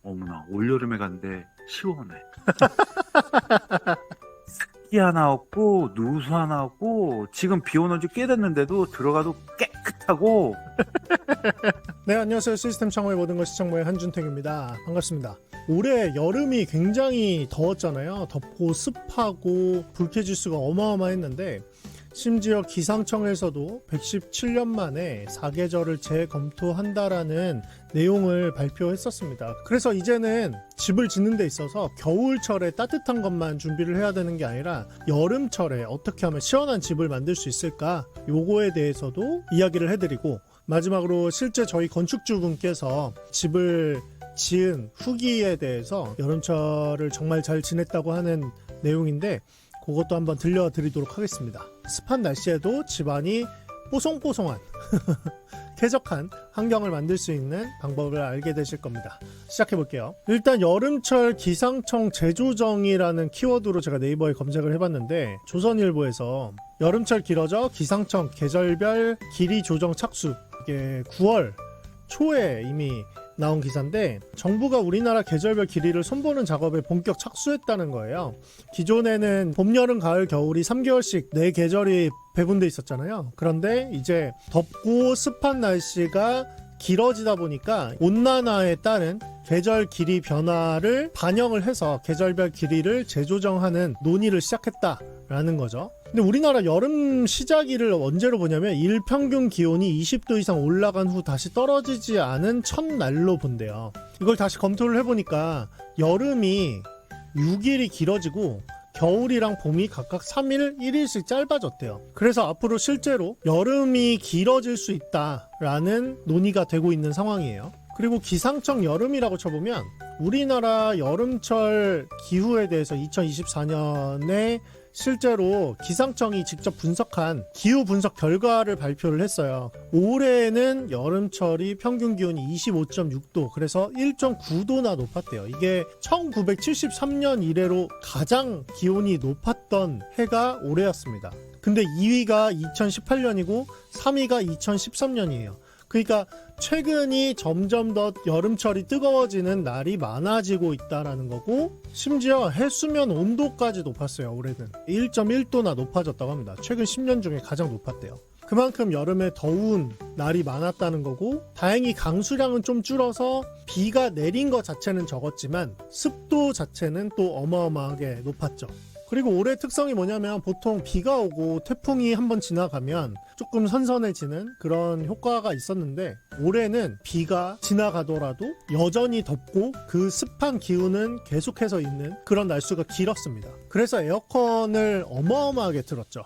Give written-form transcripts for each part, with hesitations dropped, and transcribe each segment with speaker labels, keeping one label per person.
Speaker 1: 어머나, 올여름에 갔는데 시원해. 습기 하나 없고 누수 하나 없고 지금 비 오는 지 꽤 됐는데도 들어가도 깨끗하고.
Speaker 2: 네, 안녕하세요. 시스템 창고의 모든 것이 창고의 한준택입니다. 반갑습니다. 올해 여름이 굉장히 더웠잖아요. 덥고 습하고 불쾌지수가 어마어마했는데 심지어 기상청에서도 117년 만에 사계절을 재검토한다라는 내용을 발표했었습니다. 그래서 이제는 집을 짓는 데 있어서 겨울철에 따뜻한 것만 준비를 해야 되는 게 아니라 여름철에 어떻게 하면 시원한 집을 만들 수 있을까? 요거에 대해서도 이야기를 해드리고, 마지막으로 실제 저희 건축주분께서 집을 지은 후기에 대해서 여름철을 정말 잘 지냈다고 하는 내용인데 그것도 한번 들려드리도록 하겠습니다. 습한 날씨에도 집안이 뽀송뽀송한 쾌적한 환경을 만들 수 있는 방법을 알게 되실 겁니다. 시작해볼게요. 일단 여름철 기상청 재조정이라는 키워드로 제가 네이버에 검색을 해봤는데, 조선일보에서 여름철 길어져 기상청 계절별 길이 조정 착수, 이게 9월 초에 이미 나온 기사인데, 정부가 우리나라 계절별 길이를 손보는 작업에 본격 착수했다는 거예요. 기존에는 봄, 여름, 가을, 겨울이 3개월씩 4계절이 배분돼 있었잖아요. 그런데 이제 덥고 습한 날씨가 길어지다 보니까 온난화에 따른 계절 길이 변화를 반영을 해서 계절별 길이를 재조정하는 논의를 시작했다라는 거죠. 근데 우리나라 여름 시작일을 언제로 보냐면 일평균 기온이 20도 이상 올라간 후 다시 떨어지지 않은 첫날로 본대요. 이걸 다시 검토를 해보니까 여름이 6일이 길어지고 겨울이랑 봄이 각각 3일, 1일씩 짧아졌대요. 그래서 앞으로 실제로 여름이 길어질 수 있다라는 논의가 되고 있는 상황이에요. 그리고 기상청 여름이라고 쳐보면 우리나라 여름철 기후에 대해서 2024년에 실제로 기상청이 직접 분석한 기후 분석 결과를 발표를 했어요. 올해는 여름철이 평균 기온이 25.6도, 그래서 1.9도나 높았대요. 이게 1973년 이래로 가장 기온이 높았던 해가 올해였습니다. 근데 2위가 2018년이고 3위가 2013년이에요. 그러니까 최근이 점점 더 여름철이 뜨거워지는 날이 많아지고 있다라는 거고, 심지어 해수면 온도까지 높았어요. 올해는 1.1도나 높아졌다고 합니다. 최근 10년 중에 가장 높았대요. 그만큼 여름에 더운 날이 많았다는 거고, 다행히 강수량은 좀 줄어서 비가 내린 것 자체는 적었지만 습도 자체는 또 어마어마하게 높았죠. 그리고 올해 특성이 뭐냐면 보통 비가 오고 태풍이 한번 지나가면 조금 선선해지는 그런 효과가 있었는데, 올해는 비가 지나가더라도 여전히 덥고 그 습한 기운은 계속해서 있는 그런 날수가 길었습니다. 그래서 에어컨을 어마어마하게 틀었죠.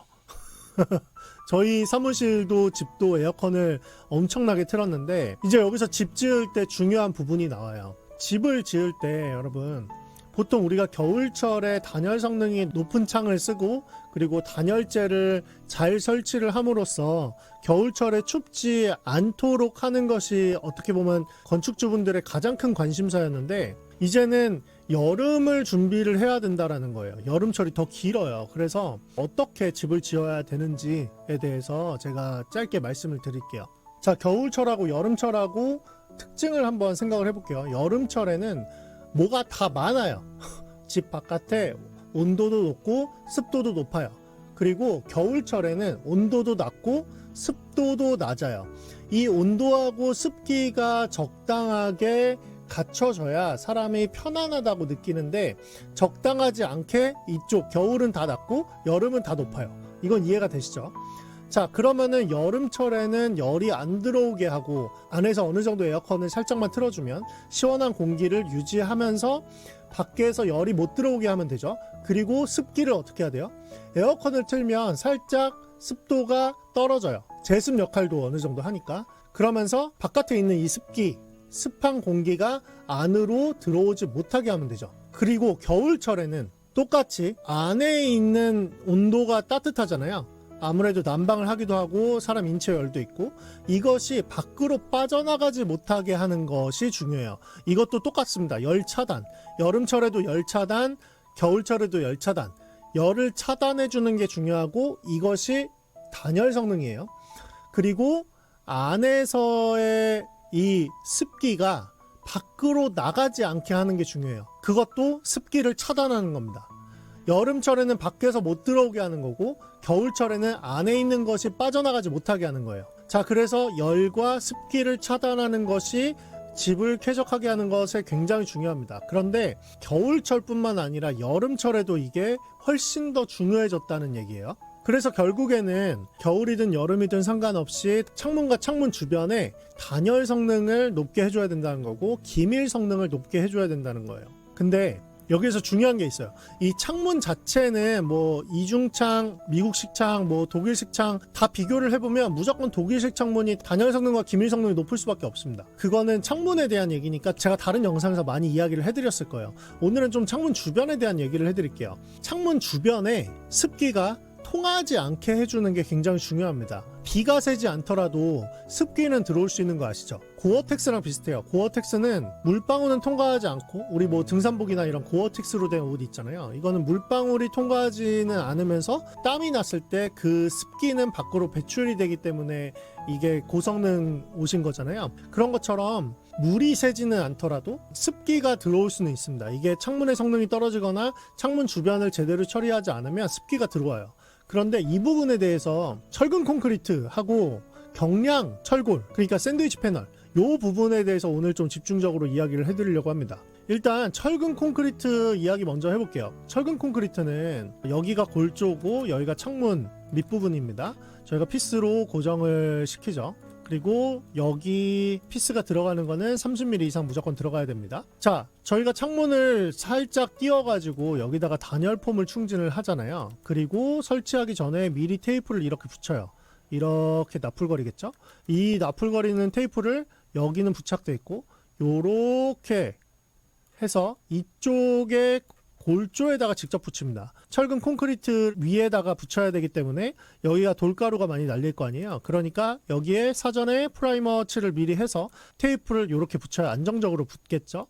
Speaker 2: 저희 사무실도 집도 에어컨을 엄청나게 틀었는데, 이제 여기서 집 지을 때 중요한 부분이 나와요. 집을 지을 때 여러분, 보통 우리가 겨울철에 단열 성능이 높은 창을 쓰고 그리고 단열재를 잘 설치를 함으로써 겨울철에 춥지 않도록 하는 것이 어떻게 보면 건축주분들의 가장 큰 관심사였는데, 이제는 여름을 준비를 해야 된다라는 거예요. 여름철이 더 길어요. 그래서 어떻게 집을 지어야 되는지에 대해서 제가 짧게 말씀을 드릴게요. 자, 겨울철하고 여름철하고 특징을 한번 생각을 해볼게요. 여름철에는 뭐가 다 많아요. 집 바깥에 온도도 높고 습도도 높아요. 그리고 겨울철에는 온도도 낮고 습도도 낮아요. 이 온도하고 습기가 적당하게 갖춰져야 사람이 편안하다고 느끼는데, 적당하지 않게 이쪽 겨울은 다 낮고 여름은 다 높아요. 이건 이해가 되시죠? 자, 그러면은 여름철에는 열이 안 들어오게 하고 안에서 어느 정도 에어컨을 살짝만 틀어주면 시원한 공기를 유지하면서 밖에서 열이 못 들어오게 하면 되죠. 그리고 습기를 어떻게 해야 돼요? 에어컨을 틀면 살짝 습도가 떨어져요. 제습 역할도 어느 정도 하니까. 그러면서 바깥에 있는 이 습기, 습한 공기가 안으로 들어오지 못하게 하면 되죠. 그리고 겨울철에는 똑같이 안에 있는 온도가 따뜻하잖아요. 아무래도 난방을 하기도 하고 사람 인체 열도 있고, 이것이 밖으로 빠져나가지 못하게 하는 것이 중요해요. 이것도 똑같습니다. 열 차단. 여름철에도 열 차단, 겨울철에도 열 차단. 열을 차단해 주는 게 중요하고, 이것이 단열 성능이에요. 그리고 안에서의 이 습기가 밖으로 나가지 않게 하는 게 중요해요. 그것도 습기를 차단하는 겁니다. 여름철에는 밖에서 못 들어오게 하는 거고 겨울철에는 안에 있는 것이 빠져나가지 못하게 하는 거예요. 자, 그래서 열과 습기를 차단하는 것이 집을 쾌적하게 하는 것에 굉장히 중요합니다. 그런데 겨울철뿐만 아니라 여름철에도 이게 훨씬 더 중요해졌다는 얘기예요. 그래서 결국에는 겨울이든 여름이든 상관없이 창문과 창문 주변에 단열 성능을 높게 해줘야 된다는 거고 기밀 성능을 높게 해줘야 된다는 거예요. 근데 여기에서 중요한 게 있어요. 이 창문 자체는 뭐 이중창, 미국식 창, 뭐 독일식 창 다 비교를 해보면 무조건 독일식 창문이 단열 성능과 기밀 성능이 높을 수밖에 없습니다. 그거는 창문에 대한 얘기니까 제가 다른 영상에서 많이 이야기를 해드렸을 거예요. 오늘은 좀 창문 주변에 대한 얘기를 해드릴게요. 창문 주변에 습기가 통하지 않게 해주는 게 굉장히 중요합니다. 비가 새지 않더라도 습기는 들어올 수 있는 거 아시죠? 고어텍스랑 비슷해요. 고어텍스는 물방울은 통과하지 않고 우리 뭐 등산복이나 이런 고어텍스로 된 옷 있잖아요. 이거는 물방울이 통과하지는 않으면서 땀이 났을 때 그 습기는 밖으로 배출이 되기 때문에 이게 고성능 옷인 거잖아요. 그런 것처럼 물이 새지는 않더라도 습기가 들어올 수는 있습니다. 이게 창문의 성능이 떨어지거나 창문 주변을 제대로 처리하지 않으면 습기가 들어와요. 그런데 이 부분에 대해서 철근 콘크리트하고 경량 철골, 그러니까 샌드위치 패널, 이 부분에 대해서 오늘 좀 집중적으로 이야기를 해드리려고 합니다. 일단 철근 콘크리트 이야기 먼저 해볼게요. 철근 콘크리트는 여기가 골조고 여기가 창문 밑부분입니다. 저희가 피스로 고정을 시키죠. 그리고 여기 피스가 들어가는 거는 30mm 이상 무조건 들어가야 됩니다. 자, 저희가 창문을 살짝 띄워가지고 여기다가 단열폼을 충진을 하잖아요. 그리고 설치하기 전에 미리 테이프를 이렇게 붙여요. 이렇게 나풀거리겠죠? 이 나풀거리는 테이프를 여기는 부착돼 있고 요렇게 해서 이쪽에 골조에다가 직접 붙입니다. 철근 콘크리트 위에다가 붙여야 되기 때문에 여기가 돌가루가 많이 날릴 거 아니에요. 그러니까 여기에 사전에 프라이머 칠을 미리 해서 테이프를 이렇게 붙여야 안정적으로 붙겠죠.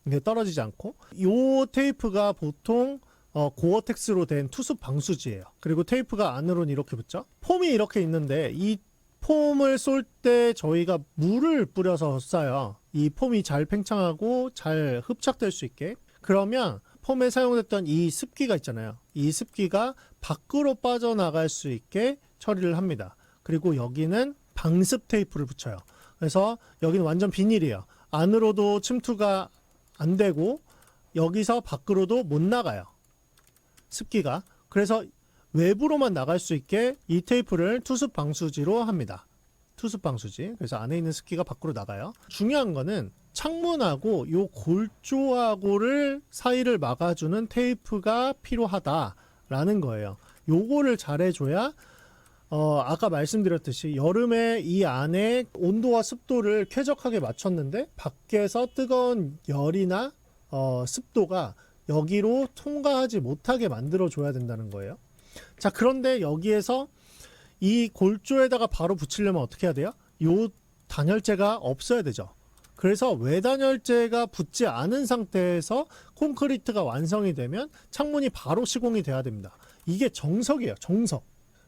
Speaker 2: 이게 떨어지지 않고. 이 테이프가 보통 고어텍스로 된 투습 방수지예요. 그리고 테이프가 안으로는 이렇게 붙죠. 폼이 이렇게 있는데 이 폼을 쏠 때 저희가 물을 뿌려서 쏴요. 이 폼이 잘 팽창하고 잘 흡착될 수 있게. 그러면 폼에 사용됐던 이 습기가 있잖아요. 이 습기가 밖으로 빠져나갈 수 있게 처리를 합니다. 그리고 여기는 방습 테이프를 붙여요. 그래서 여기는 완전 비닐이에요. 안으로도 침투가 안 되고 여기서 밖으로도 못 나가요. 습기가. 그래서 외부로만 나갈 수 있게 이 테이프를 투습 방수지로 합니다. 투습 방수지. 그래서 안에 있는 습기가 밖으로 나가요. 중요한 거는 창문하고 요 골조하고를 사이를 막아주는 테이프가 필요하다라는 거예요. 요거를 잘해줘야 아까 말씀드렸듯이 여름에 이 안에 온도와 습도를 쾌적하게 맞췄는데 밖에서 뜨거운 열이나 습도가 여기로 통과하지 못하게 만들어줘야 된다는 거예요. 자, 그런데 여기에서 이 골조에다가 바로 붙이려면 어떻게 해야 돼요? 요 단열재가 없어야 되죠. 그래서 외단열재가 붙지 않은 상태에서 콘크리트가 완성이 되면 창문이 바로 시공이 돼야 됩니다. 이게 정석이에요. 정석.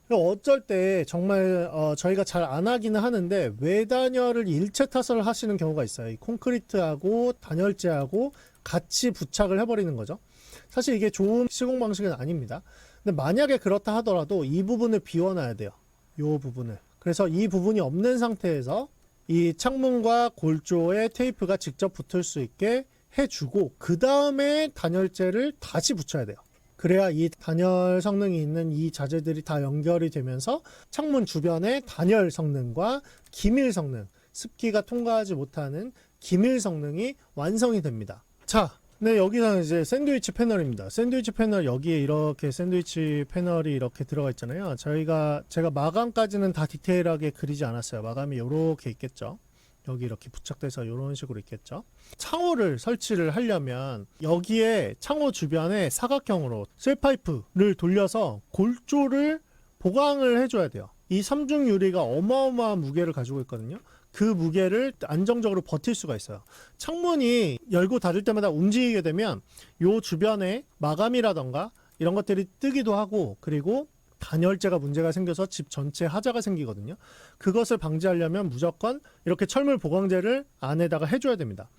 Speaker 2: 어쩔 때 정말 저희가 잘 안 하기는 하는데 외단열을 일체 타설을 하시는 경우가 있어요. 이 콘크리트하고 단열재하고 같이 부착을 해버리는 거죠. 사실 이게 좋은 시공 방식은 아닙니다. 근데 만약에 그렇다 하더라도 이 부분을 비워놔야 돼요. 이 부분을. 그래서 이 부분이 없는 상태에서 이 창문과 골조에 테이프가 직접 붙을 수 있게 해주고 그 다음에 단열재를 다시 붙여야 돼요. 그래야 이 단열 성능이 있는 이 자재들이 다 연결이 되면서 창문 주변의 단열 성능과 기밀 성능, 습기가 통과하지 못하는 기밀 성능이 완성이 됩니다. 자, 네, 여기서 이제 샌드위치 패널입니다. 샌드위치 패널, 여기에 이렇게 샌드위치 패널이 이렇게 들어가 있잖아요. 제가 마감까지는 다 디테일하게 그리지 않았어요. 마감이 이렇게 있겠죠. 여기 이렇게 부착돼서 이런 식으로 있겠죠. 창호를 설치를 하려면 여기에 창호 주변에 사각형으로 쇠파이프를 돌려서 골조를 보강을 해줘야 돼요. 이 삼중 유리가 어마어마한 무게를 가지고 있거든요. 그 무게를 안정적으로 버틸 수가 있어요. 창문이 열고 닫을 때마다 움직이게 되면 요 주변에 마감이라던가 이런 것들이 뜨기도 하고, 그리고 단열재가 문제가 생겨서 집 전체에 하자가 생기거든요. 그것을 방지하려면 무조건 이렇게 철물 보강재를 안에다가 해줘야 됩니다.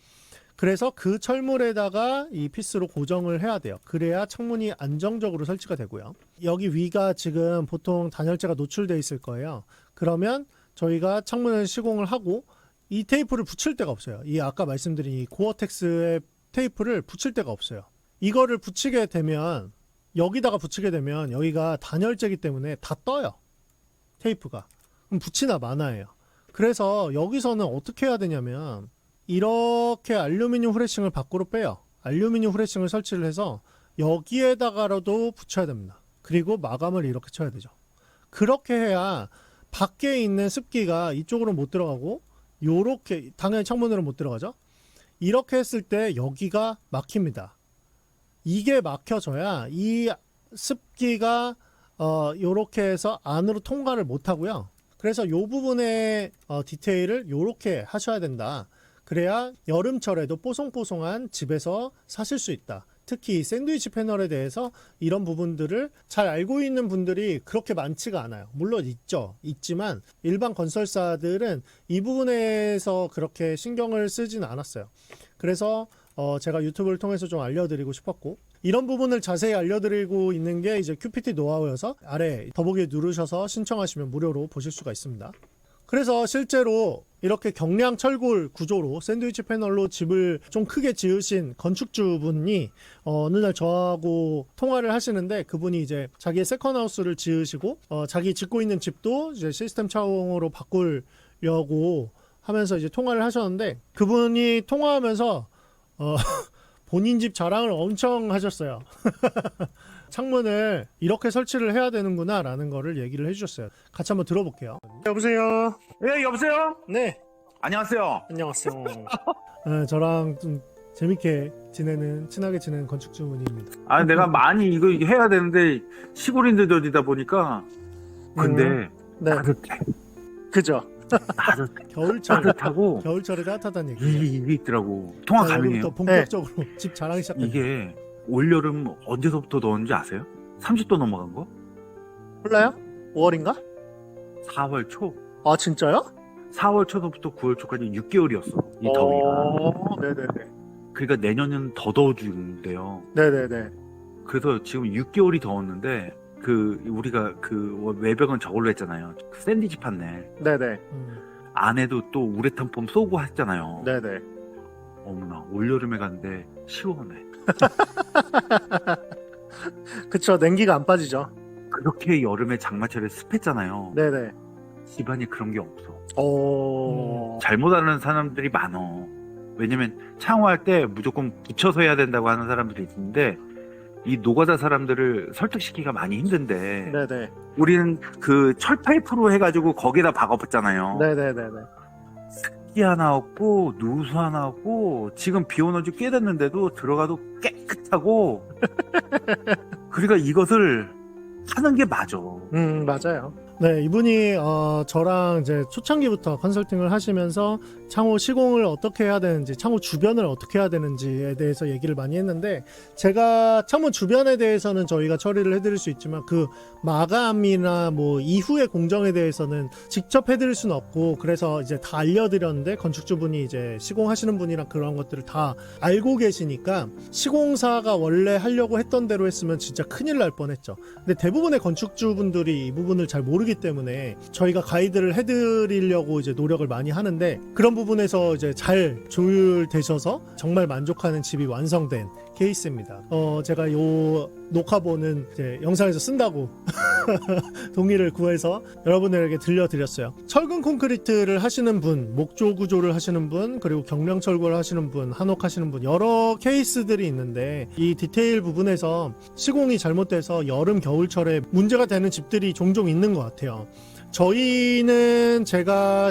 Speaker 2: 그래서 그 철물에다가 이 피스로 고정을 해야 돼요. 그래야 창문이 안정적으로 설치가 되고요. 여기 위가 지금 보통 단열재가 노출되어 있을 거예요. 그러면 저희가 창문을 시공을 하고 이 테이프를 붙일 데가 없어요. 이 아까 말씀드린 이 고어텍스의 테이프를 붙일 데가 없어요. 이거를 붙이게 되면 여기다가 붙이게 되면 여기가 단열재이기 때문에 다 떠요. 테이프가. 그럼 붙이나 마나예요. 그래서 여기서는 어떻게 해야 되냐면 이렇게 알루미늄 후레싱을 밖으로 빼요. 알루미늄 후레싱을 설치를 해서 여기에다가라도 붙여야 됩니다. 그리고 마감을 이렇게 쳐야 되죠. 그렇게 해야 밖에 있는 습기가 이쪽으로 못 들어가고 요렇게 당연히 창문으로 못 들어가죠. 이렇게 했을 때 여기가 막힙니다. 이게 막혀져야 이 습기가 요렇게 해서 안으로 통과를 못 하고요. 그래서 요 부분의 디테일을 요렇게 하셔야 된다. 그래야 여름철에도 뽀송뽀송한 집에서 사실 수 있다. 특히 샌드위치 패널에 대해서 이런 부분들을 잘 알고 있는 분들이 그렇게 많지가 않아요. 물론 있지만 일반 건설사들은 이 부분에서 그렇게 신경을 쓰진 않았어요. 그래서 제가 유튜브를 통해서 좀 알려드리고 싶었고, 이런 부분을 자세히 알려드리고 있는 게 이제 QPT 노하우여서 아래 더보기 누르셔서 신청하시면 무료로 보실 수가 있습니다. 그래서 실제로 이렇게 경량 철골 구조로 샌드위치 패널로 집을 좀 크게 지으신 건축주분이 어느 날 저하고 통화를 하시는데, 그분이 이제 자기의 세컨하우스를 지으시고 자기 짓고 있는 집도 이제 시스템 차원으로 바꾸려고 하면서 이제 통화를 하셨는데, 그분이 통화하면서 본인 집 자랑을 엄청 하셨어요. 창문을 이렇게 설치를 해야 되는구나 라는 거를 얘기를 해주셨어요. 같이 한번 들어볼게요. 여보세요.
Speaker 1: 예, 여보세요?
Speaker 2: 네,
Speaker 1: 안녕하세요.
Speaker 2: 안녕하세요. 네, 저랑 좀 재밌게 친하게 지내는 건축주분입니다.
Speaker 1: 아, 내가 많이 이거 해야 되는데 시골인데 저지다 보니까 근데
Speaker 2: 네,
Speaker 1: 따뜻해.
Speaker 2: 그죠. 겨울철
Speaker 1: 따뜻하고
Speaker 2: 겨울철에 따뜻하다는 얘기.
Speaker 1: 이게 있더라고. 통화 가능해요.
Speaker 2: 또 본격적으로 집 자랑이 시작됩니다.
Speaker 1: 이게 올여름 언제서부터 더운지 아세요? 30도 넘어간 거?
Speaker 2: 몰라요? 5월인가?
Speaker 1: 4월 초.
Speaker 2: 아 진짜요?
Speaker 1: 4월 초부터 9월 초까지 6개월이었어. 이 더위가.
Speaker 2: 네네네.
Speaker 1: 그러니까 내년에는 더 더워진대요.
Speaker 2: 네네네.
Speaker 1: 그래서 지금 6개월이 더웠는데 우리가 외벽은 저걸로 했잖아요. 그 샌드위치 판넬.
Speaker 2: 네네.
Speaker 1: 안에도 또 우레탄 폼 쏘고 했잖아요.
Speaker 2: 네네.
Speaker 1: 어머나, 올여름에 갔는데 시원해.
Speaker 2: 그쵸, 냉기가 안 빠지죠.
Speaker 1: 그렇게 여름에 장마철에 습했잖아요.
Speaker 2: 네네.
Speaker 1: 집안에 그런 게 없어.
Speaker 2: 오.
Speaker 1: 잘못하는 사람들이 많어. 왜냐면 창호할 때 무조건 붙여서 해야 된다고 하는 사람들이 있는데, 이 노가다 사람들을 설득시키기가 많이 힘든데,
Speaker 2: 네네.
Speaker 1: 우리는 그 철파이프로 해가지고 거기다 박아봤잖아요.
Speaker 2: 네네네네.
Speaker 1: 습기 하나 없고 누수 하나 없고 지금 비 오는 지 꽤 됐는데도 들어가도 깨끗하고 그러니까 이것을 하는 게 맞아.
Speaker 2: 맞아요. 네, 이분이 저랑 이제 초창기부터 컨설팅을 하시면서 창호 시공을 어떻게 해야 되는지, 창호 주변을 어떻게 해야 되는지에 대해서 얘기를 많이 했는데, 제가 창문 주변에 대해서는 저희가 처리를 해드릴 수 있지만 그 마감이나 뭐 이후의 공정에 대해서는 직접 해드릴 수는 없고, 그래서 이제 다 알려드렸는데 건축주분이 이제 시공하시는 분이랑 그런 것들을 다 알고 계시니까 시공사가 원래 하려고 했던 대로 했으면 진짜 큰일 날 뻔했죠. 근데 대부분의 건축주분들이 이 부분을 잘 모르기 때문에 저희가 가이드를 해드리려고 이제 노력을 많이 하는데, 그런 부분에서 이제 잘 조율되셔서 정말 만족하는 집이 완성된 케이스입니다. 제가 요 녹화본은 이제 영상에서 쓴다고 동의를 구해서 여러분들에게 들려드렸어요. 철근 콘크리트를 하시는 분, 목조 구조를 하시는 분, 그리고 경량 철골 하시는 분, 한옥 하시는 분, 여러 케이스들이 있는데, 이 디테일 부분에서 시공이 잘못돼서 여름 겨울철에 문제가 되는 집들이 종종 있는 것 같아요. 저희는 제가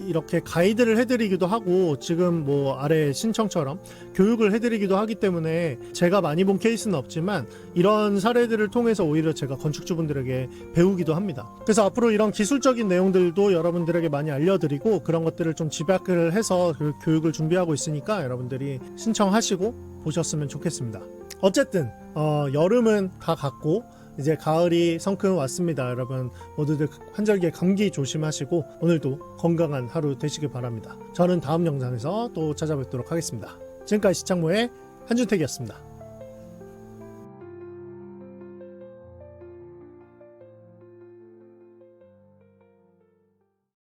Speaker 2: 이렇게 가이드를 해드리기도 하고, 지금 뭐 아래 신청처럼 교육을 해드리기도 하기 때문에 제가 많이 본 케이스는 없지만 이런 사례들을 통해서 오히려 제가 건축주분들에게 배우기도 합니다. 그래서 앞으로 이런 기술적인 내용들도 여러분들에게 많이 알려드리고, 그런 것들을 좀 집약을 해서 그 교육을 준비하고 있으니까 여러분들이 신청하시고 보셨으면 좋겠습니다. 어쨌든 여름은 다 갔고 이제 가을이 성큼 왔습니다. 여러분 모두들 환절기에 감기 조심하시고 오늘도 건강한 하루 되시길 바랍니다. 저는 다음 영상에서 또 찾아뵙도록 하겠습니다. 지금까지 시창모의 한준택이었습니다.